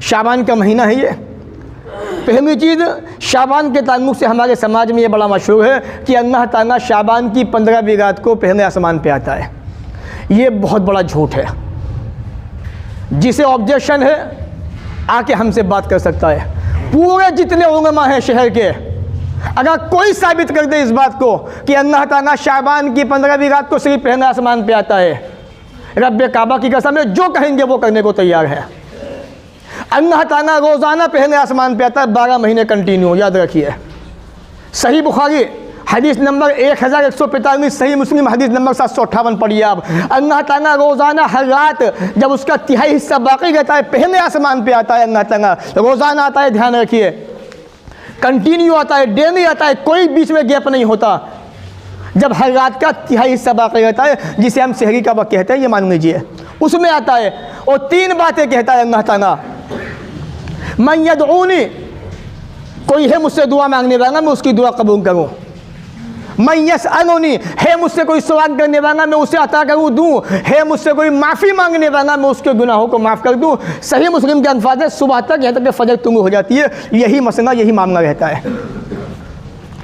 شعبان کا مہینہ ہے یہ. پہلی چیز شعبان کے تعلق سے ہمارے سماج میں یہ بڑا مشہور ہے کہ اللہ تعالیٰ شعبان کی 15ویں رات کو پہلے آسمان پہ آتا ہے. یہ بہت بڑا جھوٹ ہے. جسے آبجیکشن ہے آ کے ہم سے بات کر سکتا ہے. پورے جتنے علماء ہیں شہر کے, اگر کوئی ثابت کر دے اس بات کو کہ اللہ تعالیٰ شعبان کی 15ویں رات کو صرف پہلے آسمان پہ آتا ہے, رب کعبہ کی قسم ہے جو کہیں گے وہ کرنے کو تیار ہے. اللہ تعالیٰ روزانہ پہلے آسمان پہ آتا ہے 12 مہینے کنٹینیو, یاد رکھیے. صحیح بخاری حدیث نمبر 1145, صحیح مسلم حدیث نمبر 758 پڑھیے آپ. اللہ تعالیٰ روزانہ ہر رات جب اس کا تہائی حصہ باقی رہتا ہے پہلے آسمان پہ آتا ہے. اللہ تعالیٰ روزانہ آتا ہے, دھیان رکھیے, کنٹینیو آتا ہے, ڈیلی آتا ہے, کوئی بیچ میں گیپ نہیں ہوتا. جب ہر رات کا تہائی حصہ باقی رہتا ہے جسے ہم سحری کا وقت کہتے ہیں, یہ مان لیجیے, اس میں آتا ہے. اور 3 باتیں کہتا ہے اللہ تعالیٰ, من یدعونی, کوئی ہے مجھ سے دعا مانگنے والا میں اس کی دعا قبول کروں. من یسألنی, ہے مجھ سے کوئی سوال کرنے والا میں اسے عطا کروں دوں. ہے مجھ سے کوئی معافی مانگنے والا میں اس کے گناہوں کو معاف کر دوں. صحیح مسلم کے الفاظ ہے صبح تک, یہاں تک کہ فجر طلوع ہو جاتی ہے, یہی مسئلہ یہی معاملہ رہتا ہے.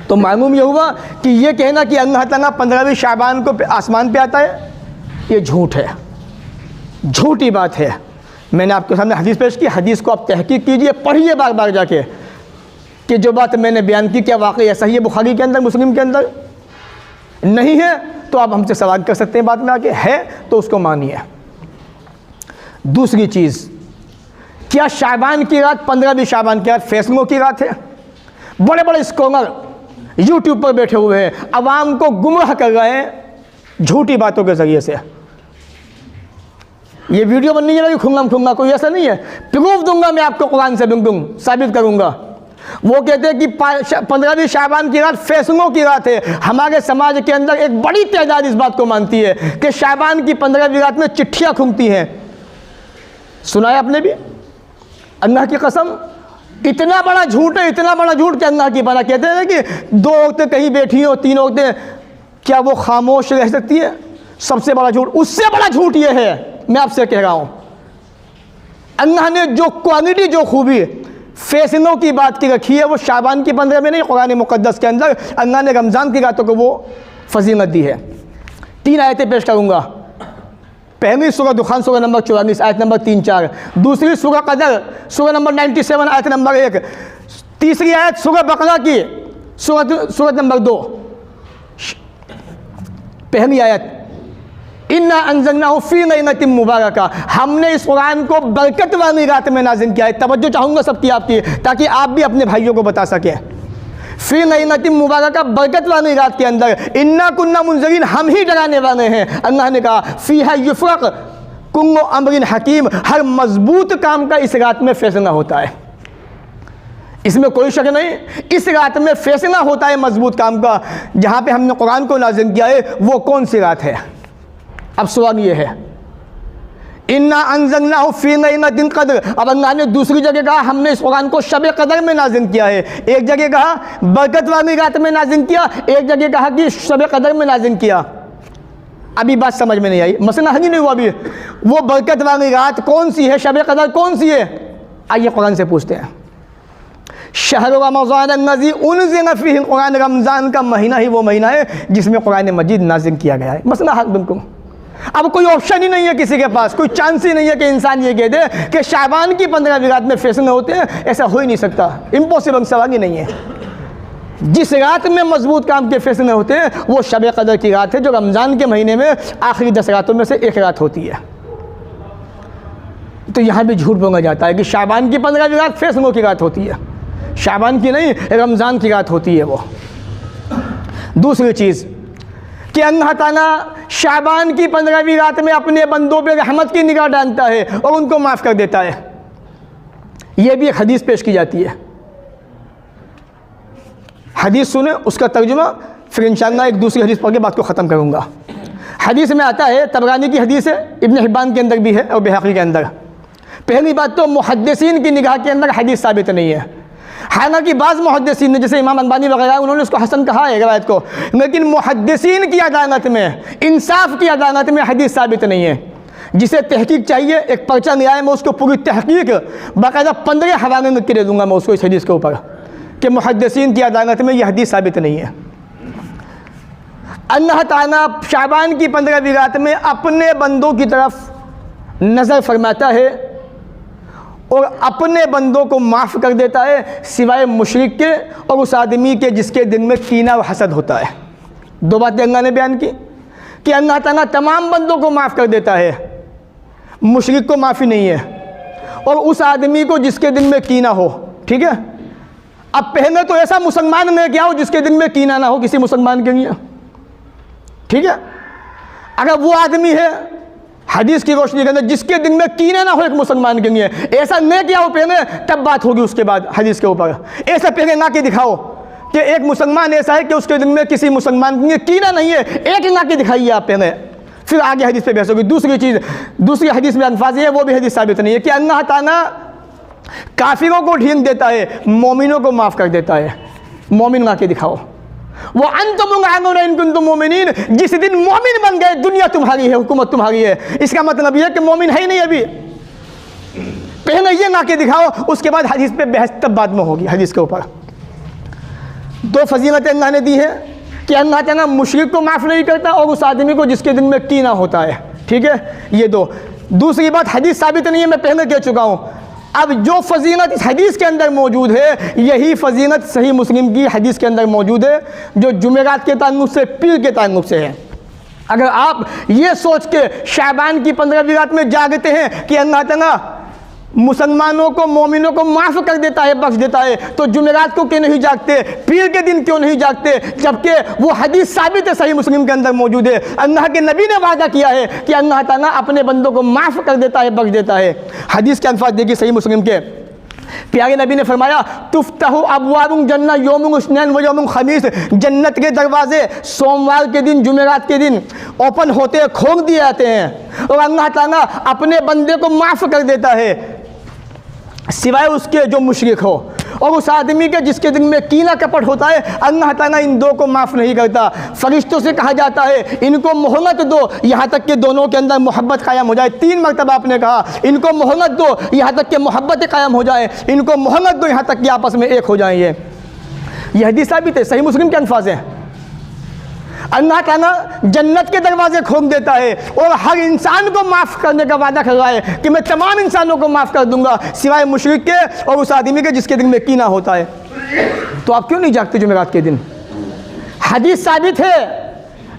تو معلوم یہ ہوا کہ یہ کہنا کہ اللہ تعالیٰ 15ویں شعبان کو آسمان پہ آتا ہے, یہ جھوٹ ہے, جھوٹی بات ہے. میں نے آپ کے سامنے حدیث پیش کی, حدیث کو آپ تحقیق کیجئے, پڑھیے بار بار جا کے کہ جو بات میں نے بیان کی کیا واقعی ہے, صحیح بخاری کے اندر, مسلم کے اندر. نہیں ہے تو آپ ہم سے سوال کر سکتے ہیں بعد میں آ کے, ہے تو اس کو مانیے. دوسری چیز, کیا شعبان کی رات 15ویں شعبان کی رات فیصلوں کی رات ہے؟ بڑے بڑے اسکالر یوٹیوب پر بیٹھے ہوئے ہیں, عوام کو گمراہ کر رہے ہیں جھوٹی باتوں کے ذریعے سے. یہ ویڈیو بننی ہے کھنگا کوئی ایسا نہیں ہے. پروف دوں گا میں آپ کو, قرآن سے بالکل ثابت کروں گا. وہ کہتے ہیں کہ 15ویں شعبان کی رات فیصلوں کی رات ہے. ہمارے سماج کے اندر ایک بڑی تعداد اس بات کو مانتی ہے کہ شعبان کی 15ویں رات میں چٹھیاں کھنگتی ہیں. سنا ہے آپ نے بھی؟ اللہ کی قسم اتنا بڑا جھوٹ ہے, اتنا بڑا جھوٹ کہ اللہ کی پناہ. کہتے ہیں کہ 2 عورتیں کہیں بیٹھی ہوں, 3 عورتیں, کیا وہ خاموش رہ سکتی ہے؟ سب سے بڑا جھوٹ. اس سے بڑا جھوٹ یہ ہے, میں آپ سے کہہ رہا ہوں, اللہ نے جو کوالٹی, جو خوبی فیصلوں کی بات کی رکھی ہے وہ شعبان کی 15 میں نہیں, قرآن مقدس کے اندر اللہ نے رمضان کی راتوں کو وہ فضیلت دی ہے. 3 آیتیں پیش کروں گا. پہلی سورہ دخان سورہ نمبر 44 آیت نمبر 3-4, دوسری سورہ قدر سورہ نمبر 97 آیت نمبر 1, تیسری آیت سورہ بقرہ کی سورہ نمبر 2. پہلی آیت, اِنَّا أَنزَلْنَاهُ فِي لَيْلَةٍ مُبَارَكَةٍ, ہم نے اس قرآن کو برکت والی رات میں نازل کیا ہے. توجہ چاہوں گا سب کی, آپ کی, تاکہ آپ بھی اپنے بھائیوں کو بتا سکیں. فِي لَيْلَةٍ مُبَارَكَةٍ, برکت والی رات کے اندر, اِنَّا كُنَّا مُنذِرِينَ, ہم ہی ڈرانے والے ہیں. اللہ نے کہا فِيهَا يُفْرَقُ كُلُّ أَمْرٍ حَكِيمٍ, ہر مضبوط کام کا اس رات میں فیصلہ ہوتا ہے. اس میں کوئی شک نہیں, اس رات میں فیصلہ ہوتا ہے مضبوط کام کا. جہاں پہ ہم نے قرآن کو نازل کیا ہے وہ کون سی رات ہے؟ اب سوال یہ ہے, اِنَّا أَنزَلْنَاهُ فِي لَيْلَةِ الْقَدْرِ, اب اللہ نے دوسری جگہ کہا ہم نے اس قرآن کو شب قدر میں نازل کیا ہے. ایک جگہ کہا برکت والی رات میں نازل کیا, ایک جگہ کہا کہ شب قدر میں نازل کیا. ابھی بات سمجھ میں نہیں آئی, مسئلہ حل نہیں ہوا ابھی. وہ برکت والی رات کون سی ہے, شب قدر کون سی ہے؟ آئیے قرآن سے پوچھتے ہیں. شہر رمضان الذی انزل فیہ القرآن, رمضان کا مہینہ ہی وہ مہینہ ہے جس میں قرآن مجید نازل کیا گیا ہے. مسئلہ حل بالکل. اب کوئی آپشن ہی نہیں ہے کسی کے پاس, کوئی چانس ہی نہیں ہے کہ انسان یہ کہہ دے کہ شعبان کی 15ویں رات میں فیصلے ہوتے ہیں. ایسا ہو ہی نہیں سکتا, امپاسبل, سوال ہی نہیں ہے. جس رات میں مضبوط کام کے فیصلے ہوتے ہیں وہ شب قدر کی رات ہے, جو رمضان کے مہینے میں آخری 10 راتوں میں سے ایک رات ہوتی ہے. تو یہاں بھی جھوٹ بولا جاتا ہے کہ شعبان کی 15ویں رات فیصلوں کی رات ہوتی ہے. شعبان کی نہیں, رمضان کی رات ہوتی ہے وہ. دوسری چیز کہ اللہ تعالیٰ شعبان کی 15ویں رات میں اپنے بندوں پہ رحمت کی نگاہ ڈالتا ہے اور ان کو معاف کر دیتا ہے. یہ بھی ایک حدیث پیش کی جاتی ہے. حدیث سنیں, اس کا ترجمہ, پھر انشاءاللہ ایک دوسری حدیث پڑھ کے بات کو ختم کروں گا. حدیث میں آتا ہے, طبرانی کی حدیث ہے, ابن حبان کے اندر بھی ہے اور بہقی کے اندر. پہلی بات تو محدثین کی نگاہ کے اندر حدیث ثابت نہیں ہے. حالانکہ بعض محدثین نے, جیسے امام البانی وغیرہ, انہوں نے اس کو حسن کہا ہے روایت کو, لیکن محدثین کی عدالت میں, انصاف کی عدالت میں حدیث ثابت نہیں ہے. जिसे तहकीक चाहिए, एक पर्चा नहीं आया, मैं उसको पूरी तहकीक बाकायदा 15 हवाले लिख के दे दूँगा मैं उसको इस हदीस के ऊपर कि मुहद्दिसीन की अदालत में यह हदीस साबित नहीं है। अल्लाह ताला शाबान की 15वीं रात में अपने बंदों की तरफ नज़र फरमाता है और अपने बंदों को माफ़ कर देता है सिवाय मुशरिक के और उस आदमी के जिसके दिल में कीना व हसद होता है। दो बातें अल्लाह ने बयान की कि अल्लाह ताला तमाम बंदों को माफ़ कर देता है, मुशरिक को माफ़ी नहीं है, और उस आदमी को जिसके दिल में कीना हो। ठीक है, अब पहले तो ऐसा मुसलमान में क्या हो जिसके दिल में कीना ना हो किसी मुसलमान के लिए। ठीक है, अगर वो आदमी है हदीस की रोशनी के अंदर जिसके दिल में कीना ना हो एक मुसलमान के लिए, ऐसा नहीं किया हो पहले, तब बात होगी उसके बाद हदीस के ऊपर। ऐसा पहले ना के दिखाओ कि एक मुसलमान ऐसा है कि उसके दिल में किसी मुसलमान के लिए कीना नहीं है, एक ना के दिखाइए आप पहले, फिर आगे हदीस पे बहस होगी। दूसरी चीज़, दूसरी हदीस में अल्फाज है, वो भी हदीस साबित नहीं है कि अल्लाह ताला काफिरों को ढींग देता है, मोमिनों को माफ़ कर देता है। मोमिन ना के दिखाओ। वो अंतुम आमनूना इन कुंतुम मोमिनीन, जिस दिन मोमिन बन गए दुनिया तुम्हारी है, हुकूमत तुम्हारी है। इसका मतलब यह है कि मोमिन है ही नहीं अभी, पहले ये ना के दिखाओ, उसके बाद हदीस पे बहस तब बाद में होगी हदीस के ऊपर। दो फजीलतें अल्लाह ने दी है कि अल्लाह ताला मुशरिक को माफ़ नहीं करता और उस आदमी को जिसके दिल में कीना होता है। ठीक है, ये दो। दूसरी बात, हदीस साबित नहीं है, मैं पहले कह चुका हूँ। अब जो फजीलत इस हदीस के अंदर मौजूद है, यही फजीलत सही मुस्लिम की हदीस के अंदर मौजूद है, जो जुमेरात के ताल्लुक़ से, पीर के ताल्लुक़ से है। अगर आप ये सोच के शाबान की 15वीं रात में जागते हैं कि अल्लाह ताला मुसलमानों को, मोमिनों को माफ़ कर देता है, बख्श देता है, तो जुमेरात को क्यों नहीं जागते, पीर के दिन क्यों नहीं जागते, जबकि वो हदीस साबित है सही मुस्लिम के अंदर मौजूद है। अल्लाह के नबी ने वादा किया है कि अल्लाह ताला अपने बंदों को माफ़ कर देता है, बख्श देता है। हदीस के अल्फाज देखिए सही मुस्लिम के, प्यारे नबी ने फरमाया, तुफ्तहु अबवाबुल जन्नह यौमुल इस्नैन व यौमुल खमीस, जन्नत के दरवाजे सोमवार के दिन, जुमेरात के दिन ओपन होते हैं, खोल दिए जाते हैं, और अल्लाह ताला अपने बंदे को माफ़ कर देता है सिवाय उसके जो मुशरिक हो, और उस आदमी के जिसके दिल में कीना कपट होता है, अल्लाह ताला इन दो को माफ़ नहीं करता। फरिश्तों से कहा जाता है इनको मोहलत दो यहाँ तक कि दोनों के अंदर मोहब्बत कायम हो जाए। 3 मरतबा आपने कहा इनको मोहलत दो यहाँ तक कि मोहब्बत कायम हो जाए, इनको मोहलत दो यहाँ तक कि आपस में एक हो जाए। ये हदीस साबित है, सही मुस्लिम के अल्फाज हैं। अल्लाह ताला जन्नत के दरवाजे खोल देता है और हर इंसान को माफ़ करने का वादा कर रहा है कि मैं तमाम इंसानों को माफ़ कर दूंगा सिवाय मुशरिक के और उस आदमी के जिसके दिल में कीना होता है। तो आप क्यों नहीं जागते जुमेरात के दिन? हदीस साबित है।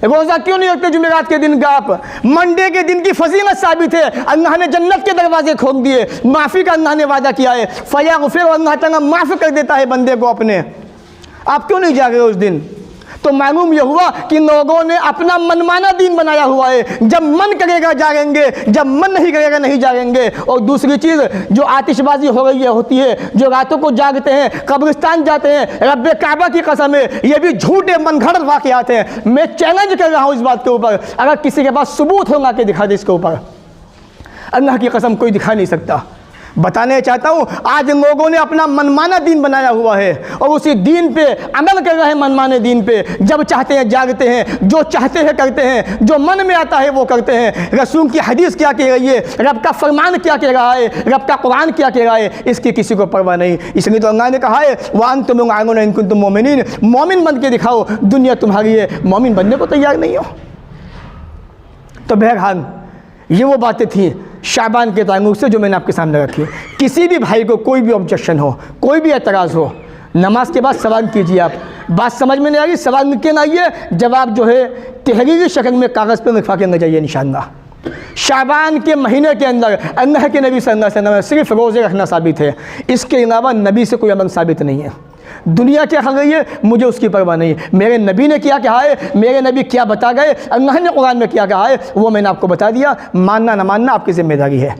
रोज़ा क्यों नहीं रखते जुमेरात के दिन का आप? मंडे के दिन की फजीलत साबित है, अल्लाह ने जन्नत के दरवाजे खोल दिए, माफ़ी का अल्लाह ने वादा किया है, फयागफिर, अल्लाह ताला माफ़ कर देता है बंदे को अपने। आप क्यों नहीं जाग रहे उस दिन? तो मालूम यह हुआ कि लोगों ने अपना मनमाना दीन बनाया हुआ है, जब मन करेगा जागेंगे, जब मन नहीं करेगा नहीं जागेंगे। और दूसरी चीज़, जो आतिशबाजी हो रही है होती है, जो रातों को जागते हैं, कब्रिस्तान जाते हैं, रब्बे काबा की कसम है ये भी झूठे मनगढ़ंत वाक़यात हैं। मैं चैलेंज कर रहा हूँ इस बात के ऊपर, अगर किसी के पास सबूत होगा कि दिखा दे इसके ऊपर, अल्लाह की कसम कोई दिखा नहीं सकता। बताने चाहता हूँ, आज लोगों ने अपना मनमाना दीन बनाया हुआ है और उसी दीन पे अमल कर रहे हैं, मनमाने दीन पे। जब चाहते हैं जागते हैं, जो चाहते हैं करते हैं, जो मन में आता है वो करते हैं। रसूल की हदीस क्या कह रही है, रब का फरमान क्या कह रहा है, रब का कुरान क्या कह रहा है, इसकी किसी को परवाह नहीं। इसलिए तो अल्लाह ने कहा है वअंतुम आमनूना इन कुंतुम मोमिनीन, मोमिन बन के दिखाओ, दुनिया तुम्हारी है। मोमिन बनने को तैयार नहीं हो। तो बहरहाल ये वो बातें थी शाबान के ताल्लुक़ से जो मैंने आपके सामने रखी। किसी भी भाई को कोई भी ऑब्जेक्शन हो, कोई भी एतराज़ हो, नमाज के बाद सवाल कीजिए। आप बात समझ में नहीं आ रही, सवाल लिख के ना आइए, जवाब जो है तहरीरी शक्ल में कागज़ पर लिखवा के न जाइए इंशाअल्लाह। शाबान के महीने के अंदर अल्लाह के नबी सल्लल्लाहु अलैहि वसल्लम सिर्फ रोज़े रखना साबित है, इसके अलावा नबी से कोई अमल साबित नहीं है। दुनिया क्या कर रही है मुझे उसकी परवाह नहीं। मेरे नबी ने क्या कहा है, मेरे नबी क्या बता गए, अल्लाह ने कुरान में क्या कहा है, वो मैंने आपको बता दिया। मानना ना मानना आपकी जिम्मेदारी है।